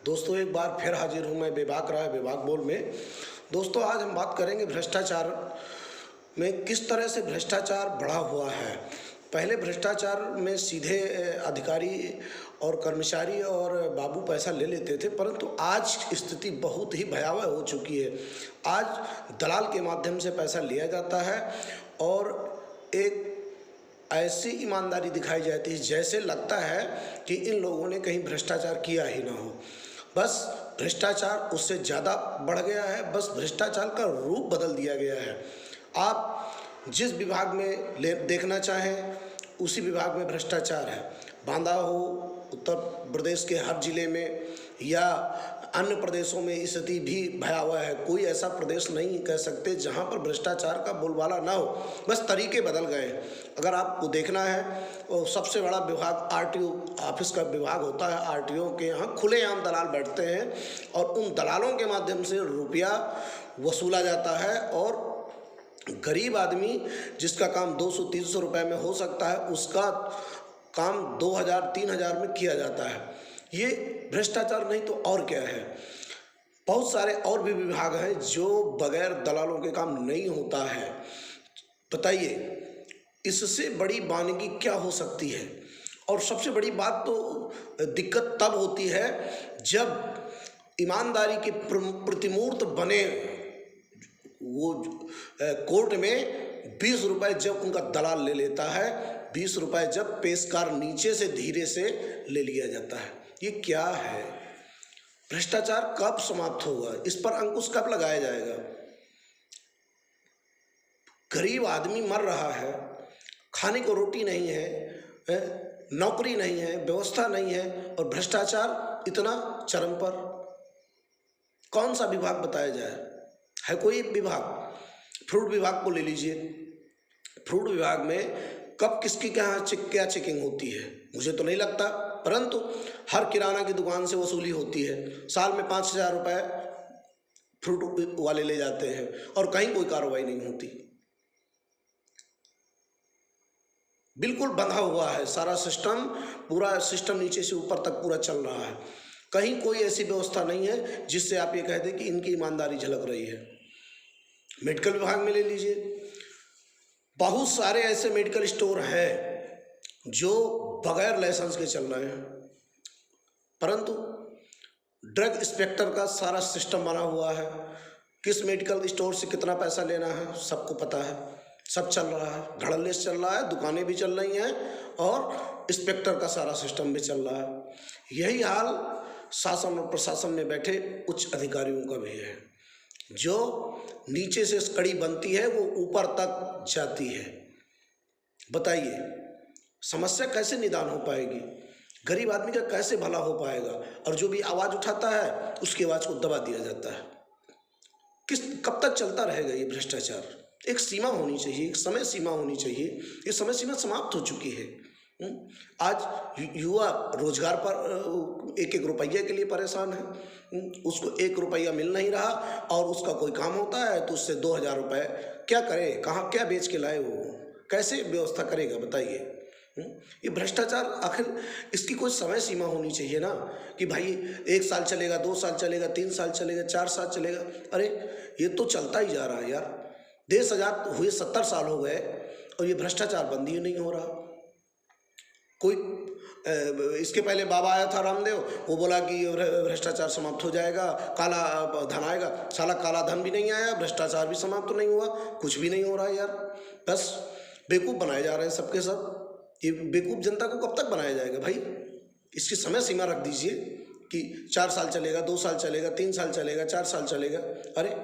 दोस्तों एक बार फिर हाजिर हूँ मैं बेबाक राय बेबाक बोल में। दोस्तों आज हम बात करेंगे भ्रष्टाचार में किस तरह से भ्रष्टाचार बढ़ा हुआ है। पहले भ्रष्टाचार में सीधे अधिकारी और कर्मचारी और बाबू पैसा ले लेते थे, परंतु आज स्थिति बहुत ही भयावह हो चुकी है। आज दलाल के माध्यम से पैसा लिया जाता है और एक ऐसी ईमानदारी दिखाई जाती है जैसे लगता है कि इन लोगों ने कहीं भ्रष्टाचार किया ही ना हो। बस भ्रष्टाचार उससे ज़्यादा बढ़ गया है, बस भ्रष्टाचार का रूप बदल दिया गया है। आप जिस विभाग में देखना चाहें उसी विभाग में भ्रष्टाचार है। बांदा हो उत्तर प्रदेश के हर जिले में या अन्य प्रदेशों में स्थिति भी भयावह है। कोई ऐसा प्रदेश नहीं कह सकते जहां पर भ्रष्टाचार का बोलबाला ना हो, बस तरीके बदल गए। अगर आपको देखना है तो सबसे बड़ा विभाग आरटीओ ऑफिस का विभाग होता है। आरटीओ के यहाँ खुलेआम दलाल बैठते हैं और उन दलालों के माध्यम से रुपया वसूला जाता है और गरीब आदमी जिसका काम 200-300 रुपये में हो सकता है उसका काम 2000-3000 में किया जाता है। ये भ्रष्टाचार नहीं तो और क्या है। बहुत सारे और भी विभाग हैं जो बगैर दलालों के काम नहीं होता है। बताइए इससे बड़ी वानगी क्या हो सकती है। और सबसे बड़ी बात तो दिक्कत तब होती है जब ईमानदारी के प्रतिमूर्त बने वो कोर्ट में 20 रुपये जब उनका दलाल ले लेता है, 20 रुपये जब पेशकार नीचे से धीरे से ले लिया जाता है। ये क्या है। भ्रष्टाचार कब समाप्त होगा, इस पर अंकुश कब लगाया जाएगा। गरीब आदमी मर रहा है, खाने को रोटी नहीं है, नौकरी नहीं है, व्यवस्था नहीं है और भ्रष्टाचार इतना चरम पर। कौन सा विभाग बताया जाए, है कोई विभाग। फ्रूट विभाग को ले लीजिए। फ्रूट विभाग में कब किसकी क्या चेकिंग होती है मुझे तो नहीं लगता, परंतु हर किराना की दुकान से वसूली होती है। साल में 5000 रुपये फ्रूट वाले ले जाते हैं और कहीं कोई कार्रवाई नहीं होती। बिल्कुल बंधा हुआ है सारा सिस्टम, पूरा सिस्टम नीचे से ऊपर तक पूरा चल रहा है। कहीं कोई ऐसी व्यवस्था नहीं है जिससे आप ये कह दें कि इनकी ईमानदारी झलक रही है। मेडिकल विभाग में ले लीजिए, बहुत सारे ऐसे मेडिकल स्टोर हैं जो बगैर लाइसेंस के चल रहे हैं, परंतु ड्रग इंस्पेक्टर का सारा सिस्टम बना हुआ है। किस मेडिकल स्टोर से कितना पैसा लेना है सबको पता है, सब चल रहा है, धड़ल्ले से चल रहा है, दुकानें भी चल रही हैं और इंस्पेक्टर का सारा सिस्टम भी चल रहा है। यही हाल शासन और प्रशासन में बैठे उच्च अधिकारियों का भी है। जो नीचे से कड़ी बनती है वो ऊपर तक जाती है। बताइए समस्या कैसे निदान हो पाएगी, गरीब आदमी का कैसे भला हो पाएगा। और जो भी आवाज़ उठाता है उसकी आवाज़ को दबा दिया जाता है। कब तक चलता रहेगा ये भ्रष्टाचार। एक सीमा होनी चाहिए, एक समय सीमा होनी चाहिए। ये समय सीमा समाप्त हो चुकी है। आज युवा रोजगार पर 1-1 रुपये के लिए परेशान है। उसको 1 रुपया मिल नहीं रहा और उसका कोई काम होता है तो उससे 2000 रुपये क्या करे, कहाँ क्या बेच के लाए, वो कैसे व्यवस्था करेगा बताइए। ये भ्रष्टाचार आखिर इसकी कोई समय सीमा होनी चाहिए ना कि भाई 1 साल चलेगा, 2 साल चलेगा, 3 साल चलेगा, 4 साल चलेगा। अरे ये तो चलता ही जा रहा है यार। देश आजाद हुए 70 साल हो गए और ये भ्रष्टाचार बंद ही नहीं हो रहा। कोई इसके पहले बाबा आया था रामदेव, वो बोला कि भ्रष्टाचार समाप्त हो जाएगा, काला धन आएगा। साला काला धन भी नहीं आया, भ्रष्टाचार भी समाप्त तो नहीं हुआ, कुछ भी नहीं हो रहा यार। बस बेवकूफ़ बनाए जा रहे हैं सबके सब। ये बेवकूफ़ जनता को कब तक बनाया जाएगा भाई। इसकी समय सीमा रख दीजिए कि 4 साल चलेगा, 2 साल चलेगा, 3 साल चलेगा, 4 साल चलेगा। अरे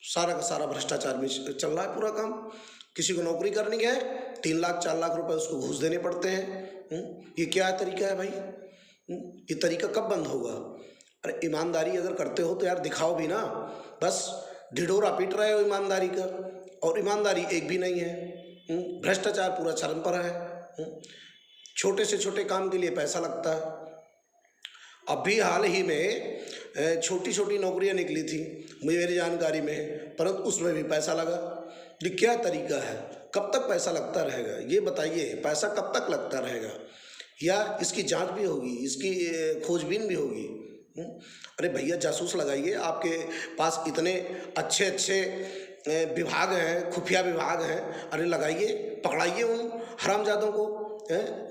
सारा का सारा भ्रष्टाचार में चल रहा है पूरा काम। किसी को नौकरी करनी है 3 लाख 4 लाख रुपए उसको घूस देने पड़ते हैं। ये क्या तरीका है भाई। ये तरीका कब बंद होगा। अरे ईमानदारी अगर करते हो तो यार दिखाओ भी ना। बस ढिढोरा पीट रहे हो ईमानदारी का और ईमानदारी एक भी नहीं है। भ्रष्टाचार पूरा चरम पर है। छोटे से छोटे काम के लिए पैसा लगता है। अभी हाल ही में छोटी छोटी नौकरियां निकली थी मेरी जानकारी में, परंतु उसमें भी पैसा लगा। ये क्या तरीका है, कब तक पैसा लगता रहेगा ये बताइए। पैसा कब तक लगता रहेगा, या इसकी जांच भी होगी, इसकी खोजबीन भी होगी। अरे भैया जासूस लगाइए, आपके पास इतने अच्छे अच्छे विभाग हैं, खुफिया विभाग हैं, अरे लगाइए, पकड़ाइए उन हरामजादों को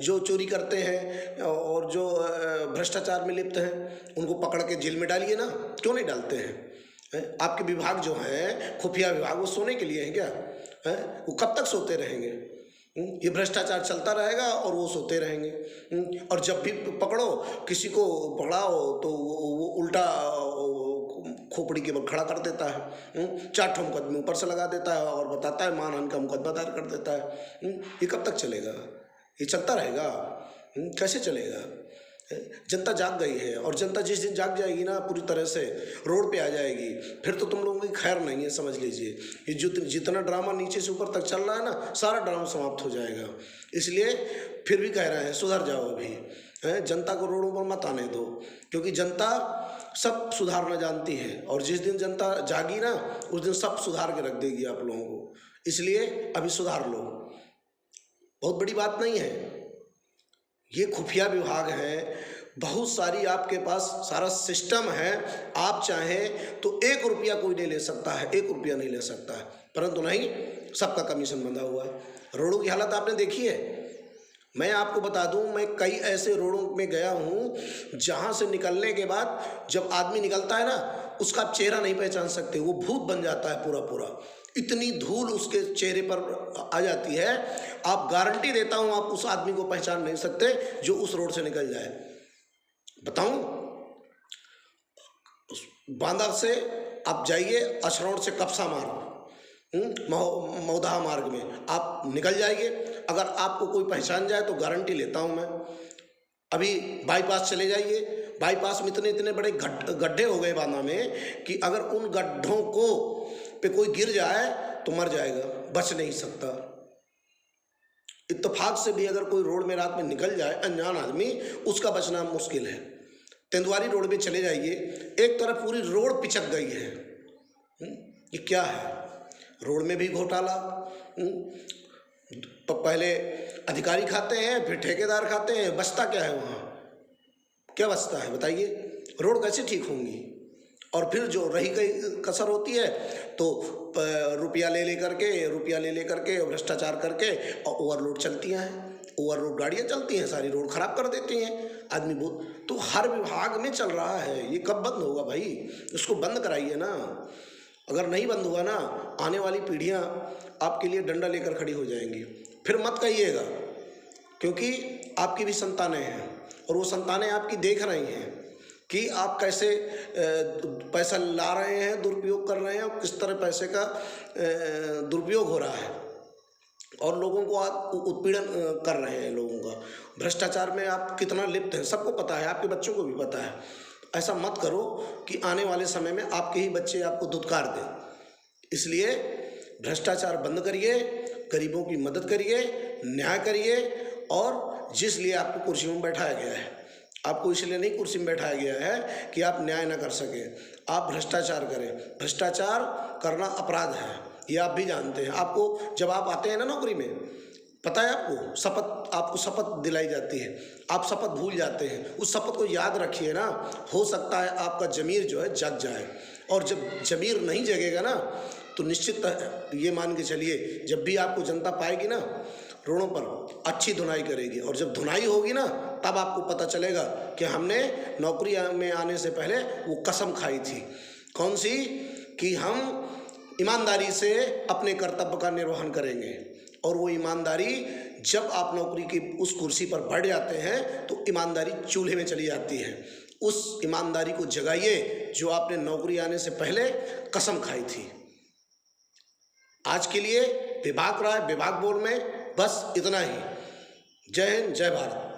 जो चोरी करते हैं और जो भ्रष्टाचार में लिप्त हैं, उनको पकड़ के जेल में डालिए ना, क्यों नहीं डालते हैं? आपके विभाग जो हैं खुफिया विभाग, वो सोने के लिए हैं क्या? वो कब तक सोते रहेंगे? ये भ्रष्टाचार चलता रहेगा और वो सोते रहेंगे। और जब भी पकड़ो, किसी को पकड़ाओ तो वो उल्टा खोपड़ी के बल खड़ा कर देता है, 4 मुकदमे ऊपर से लगा देता है और बताता है मानहानि का मुकदमा दायर कर देता है। ये कब तक चलेगा? ये चलता रहेगा? कैसे चलेगा? जनता जाग गई है, और जनता जिस दिन जाग जाएगी ना, पूरी तरह से रोड पे आ जाएगी, फिर तो तुम लोगों की खैर नहीं है, समझ लीजिए। ये जितना ड्रामा नीचे से ऊपर तक चल रहा है ना, सारा ड्रामा समाप्त हो जाएगा। इसलिए फिर भी कह रहे हैं, सुधर जाओ अभी, जनता को रोडों पर मत आने दो, क्योंकि जनता सब सुधारना जानती है, और जिस दिन जनता जागी ना, उस दिन सब सुधार के रख देगी आप लोगों को। इसलिए अभी सुधार लो, बहुत बड़ी बात नहीं है। ये खुफिया विभाग है, बहुत सारी आपके पास सारा सिस्टम है। आप चाहें तो 1 रुपया कोई नहीं ले सकता है, 1 रुपया नहीं ले सकता है, परंतु नहीं, सबका कमीशन बंधा हुआ है। रोडों की हालत आपने देखी है? मैं आपको बता दूं, मैं कई ऐसे रोडों में गया हूं जहां से निकलने के बाद जब आदमी निकलता है ना, उसका आप चेहरा नहीं पहचान सकते, वो भूत बन जाता है पूरा पूरा। इतनी धूल उसके चेहरे पर आ जाती है, आप गारंटी देता हूं आप उस आदमी को पहचान नहीं सकते जो उस रोड से निकल जाए। बताऊं, बांदा से आप जाइए, असरौड़ से कपसा मार्ग, मौदा मार्ग में आप निकल जाइए, अगर आपको कोई पहचान जाए तो गारंटी लेता हूं मैं। अभी बाईपास चले जाइए, बाईपास में इतने इतने बड़े गड्ढे हो गए बांदा में कि अगर उन गड्ढों को पे कोई गिर जाए तो मर जाएगा, बच नहीं सकता। इत्तेफाक से भी अगर कोई रोड में रात में निकल जाए अनजान आदमी, उसका बचना मुश्किल है। तेंदुआरी रोड में चले जाइए, एक तरफ पूरी रोड पिचक गई है। ये क्या है? रोड में भी घोटाला, पहले अधिकारी खाते हैं, फिर ठेकेदार खाते हैं, बचता क्या है वहाँ? क्या बचता है बताइए? रोड कैसे ठीक होंगी? और फिर जो रही गई कसर होती है तो रुपया ले ले करके भ्रष्टाचार करके और ओवरलोड चलतियाँ हैं, ओवरलोड गाड़ियाँ चलती हैं, सारी रोड खराब कर देती हैं। आदमी बोल तो हर विभाग में चल रहा है, ये कब बंद होगा भाई? इसको बंद कराइए ना। अगर नहीं बंद हुआ ना, आने वाली पीढ़ियाँ आपके लिए डंडा लेकर खड़ी हो जाएंगी। फिर मत कहिएगा, क्योंकि आपकी भी संतानें हैं और वो संतानें आपकी देख रही हैं कि आप कैसे पैसा ला रहे हैं, दुरुपयोग कर रहे हैं, और किस तरह पैसे का दुरुपयोग हो रहा है, और लोगों को आप उत्पीड़न कर रहे हैं। लोगों का भ्रष्टाचार में आप कितना लिप्त हैं, सबको पता है, आपके बच्चों को भी पता है। ऐसा मत करो कि आने वाले समय में आपके ही बच्चे आपको धुतकार दें। इसलिए भ्रष्टाचार बंद करिए, गरीबों की मदद करिए, न्याय करिए, और जिस लिए आपको कुर्सी में बैठाया गया है, आपको इसलिए नहीं कुर्सी में बैठाया गया है कि आप न्याय ना कर सकें, आप भ्रष्टाचार करें। भ्रष्टाचार करना अपराध है, ये आप भी जानते हैं। आपको जब आप आते हैं ना नौकरी में, पता है आपको शपथ दिलाई जाती है, आप शपथ भूल जाते हैं। उस शपथ को याद रखिए ना, हो सकता है आपका ज़मीर जो है जग जाए, और जब ज़मीर नहीं जगेगा ना तो निश्चित ये मान के चलिए, जब भी आपको जनता पाएगी ना रोडों पर, अच्छी धुनाई करेगी, और जब धुनाई होगी ना तब आपको पता चलेगा कि हमने नौकरी में आने से पहले वो कसम खाई थी। कौन सी? कि हम ईमानदारी से अपने कर्तव्य का निर्वहन करेंगे। और वो ईमानदारी जब आप नौकरी की उस कुर्सी पर बैठ जाते हैं तो ईमानदारी चूल्हे में चली जाती है। उस ईमानदारी को जगाइए जो आपने नौकरी आने से पहले कसम खाई थी। आज के लिए विभाग बोर्ड में बस इतना ही। जय हिंद, जय भारत।